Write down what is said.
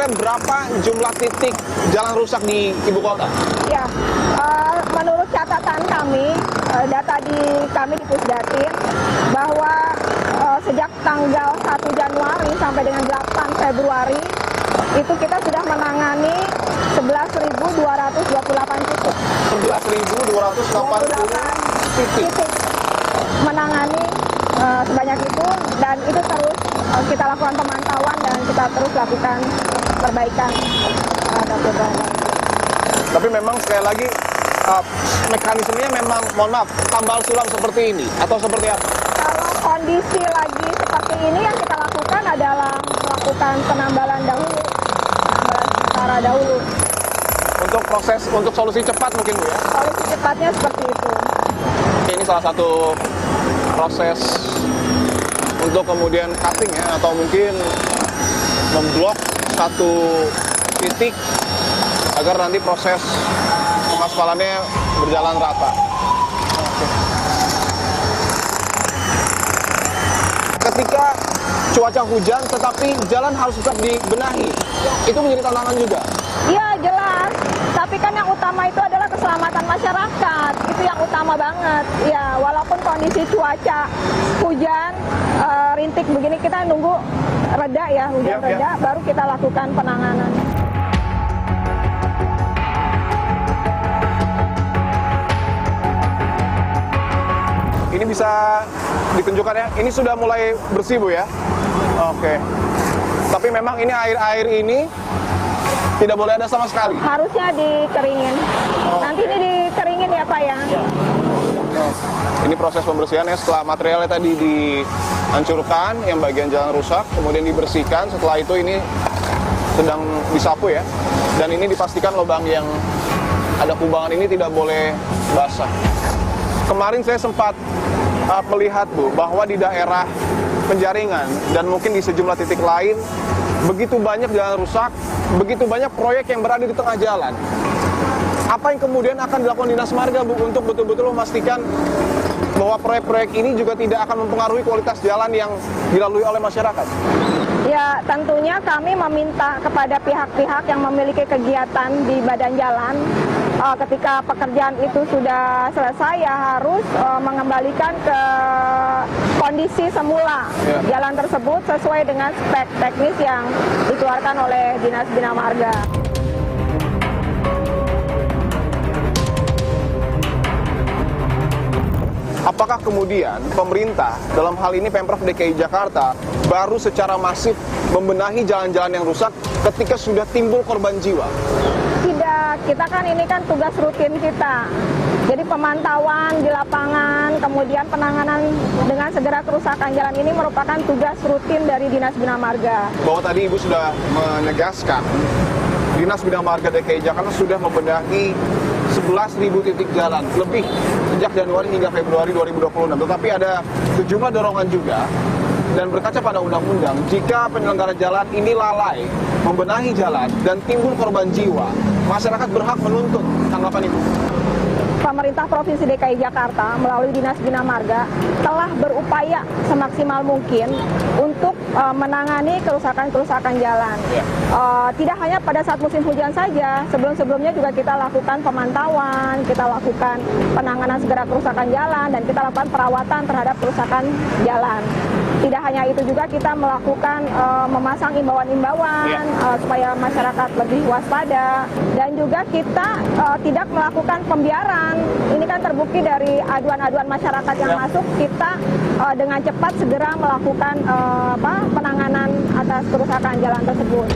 informasikan berapa jumlah titik jalan rusak di ibu kota? Ya, menurut catatan kami, data kami di Pusdatin, bahwa sejak tanggal 1 Januari sampai dengan 8 Februari, itu kita sudah menangani 11.228 titik. 11.280 titik. Menangani sebanyak itu, dan itu terus kita lakukan pemantauan dan kita terus lakukan perbaikan. Tapi memang sekali lagi mekanismenya memang, mohon maaf, tambal sulam seperti ini atau seperti apa? Kalau kondisi lagi seperti ini, yang kita lakukan adalah melakukan penambalan dahulu, penambalan sementara dahulu. Untuk proses, untuk solusi cepat mungkin Bu ya? Solusi cepatnya seperti itu. Ini salah satu proses untuk kemudian cutting ya, atau mungkin memblok satu titik agar nanti proses pengaspalannya berjalan rata. Ketika cuaca hujan tetapi jalan harus tetap dibenahi, itu menjadi tantangan juga. Iya, jelas. Tapi kan yang utama itu adalah keselamatan masyarakat. Itu yang utama banget. Ya, walaupun kondisi cuaca hujan, rintik begini, kita nunggu reda ya, hujan reda, baru kita lakukan penanganan. Ini bisa ditunjukkan ya, ini sudah mulai bersih Bu ya. Oke. Tapi memang ini air-air ini tidak boleh ada sama sekali. Harusnya dikeringin. Nanti ini dikeringin ya Pak ya. Ini proses pembersihannya setelah materialnya tadi dihancurkan, yang bagian jalan rusak, kemudian dibersihkan. Setelah itu ini sedang disapu ya. Dan ini dipastikan lubang yang ada kubangan ini tidak boleh basah. Kemarin saya sempat melihat Bu, bahwa di daerah Penjaringan dan mungkin di sejumlah titik lain, begitu banyak jalan rusak, begitu banyak proyek yang berada di tengah jalan. Apa yang kemudian akan dilakukan Dinas Marga Bu untuk betul-betul memastikan bahwa proyek-proyek ini juga tidak akan mempengaruhi kualitas jalan yang dilalui oleh masyarakat? Ya, tentunya kami meminta kepada pihak-pihak yang memiliki kegiatan di badan jalan, ketika pekerjaan itu sudah selesai, ya harus mengembalikan ke kondisi semula jalan tersebut sesuai dengan spek teknis yang dikeluarkan oleh Dinas Bina Marga. Apakah kemudian pemerintah, dalam hal ini Pemprov DKI Jakarta, baru secara masif membenahi jalan-jalan yang rusak ketika sudah timbul korban jiwa? Tidak, kita kan ini kan tugas rutin kita. Jadi pemantauan di lapangan, kemudian penanganan dengan segera kerusakan jalan ini merupakan tugas rutin dari Dinas Bina Marga. Bahwa tadi Ibu sudah menegaskan, Dinas Bina Marga DKI Jakarta sudah membenahi 11.000 titik jalan lebih sejak Januari hingga Februari 2026. Tetapi ada sejumlah dorongan juga, dan berkaca pada undang-undang, jika penyelenggara jalan ini lalai membenahi jalan dan timbul korban jiwa, masyarakat berhak menuntut. Tanggapan Ibu? Pemerintah Provinsi DKI Jakarta melalui Dinas Bina Marga telah berupaya semaksimal mungkin untuk menangani kerusakan-kerusakan jalan. Tidak hanya pada saat musim hujan saja, sebelum-sebelumnya juga kita lakukan pemantauan, kita lakukan penanganan segera kerusakan jalan, dan kita lakukan perawatan terhadap kerusakan jalan. Tidak hanya itu juga kita melakukan memasang imbauan-imbauan supaya masyarakat lebih waspada, dan juga kita tidak melakukan pembiaran. Ini kan terbukti dari aduan-aduan masyarakat yang masuk, kita dengan cepat segera melakukan penanganan atas kerusakan jalan tersebut.